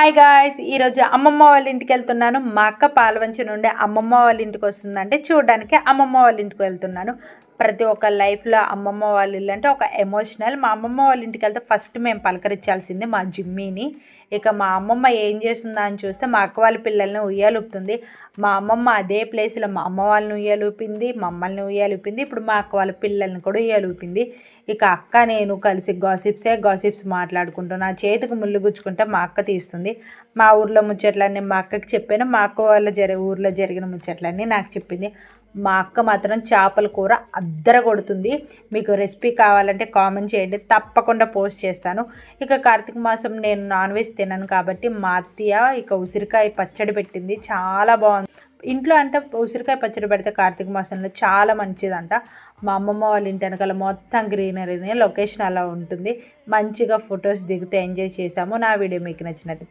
Hi guys, ఈరోజు అమ్మమ్మ వాళ్ళ ఇంటికి వెళ్తున్నాను. మా అక్క పాలవంచి నుండి అమ్మమ్మ వాళ్ళ ఇంటికి వస్తుందంటే చూడడానికి అమ్మమ్మ వాళ్ళ ఇంటికి వెళ్తున్నాను. ప్రతి ఒక్క లైఫ్లో అమ్మమ్మ వాళ్ళ ఇల్లు అంటే ఒక ఎమోషనల్. మా అమ్మమ్మ వాళ్ళ ఇంటికి వెళ్తే ఫస్ట్ మేము పలకరించాల్సింది మా జిమ్మీని. ఇక మా అమ్మమ్మ ఏం చేస్తుందా అని చూస్తే మా అక్క వాళ్ళ పిల్లల్ని ఉయ్యాలూపుతుంది. మా అమ్మమ్మ అదే ప్లేస్లో మా అమ్మ వాళ్ళని ఉయ్యాలూపింది, మమ్మల్ని ఉయ్యాలూపింది, ఇప్పుడు మా అక్క వాళ్ళ పిల్లల్ని కూడా ఉయ్యాలూపింది. ఇక అక్క నేను కలిసి గాసిప్స్ మాట్లాడుకుంటూ నా చేతికి ముళ్ళు గుచ్చుకుంటే మా అక్క తీస్తుంది. మా ఊర్లో ముచ్చట్లన్నీ మా అక్కకి చెప్పాను. మా అక్క వాళ్ళ ఊర్లో జరిగిన ముచ్చట్లన్నీ నాకు చెప్పింది. మా అక్క మాత్రం చేపల కూర అద్దర కొడుతుంది. మీకు రెసిపీ కావాలంటే కామెంట్ చేయండి, తప్పకుండా పోస్ట్ చేస్తాను. ఇక కార్తీక మాసం నేను నాన్ వెజ్ తినను కాబట్టి మా అత్తయ్య ఇక ఉసిరికాయ పచ్చడి పెట్టింది, చాలా బాగుంది. ఇంట్లో అంటే ఉసిరికాయ పచ్చడి పెడితే కార్తీక మాసంలో చాలా మంచిదంట. మా అమ్మమ్మ వాళ్ళ ఇంటి వెనకాల మొత్తం గ్రీనరీనే, లొకేషన్ అలా ఉంటుంది. మంచిగా ఫొటోస్ దిగితే ఎంజాయ్ చేసాము. నా వీడియో మీకు నచ్చినట్టు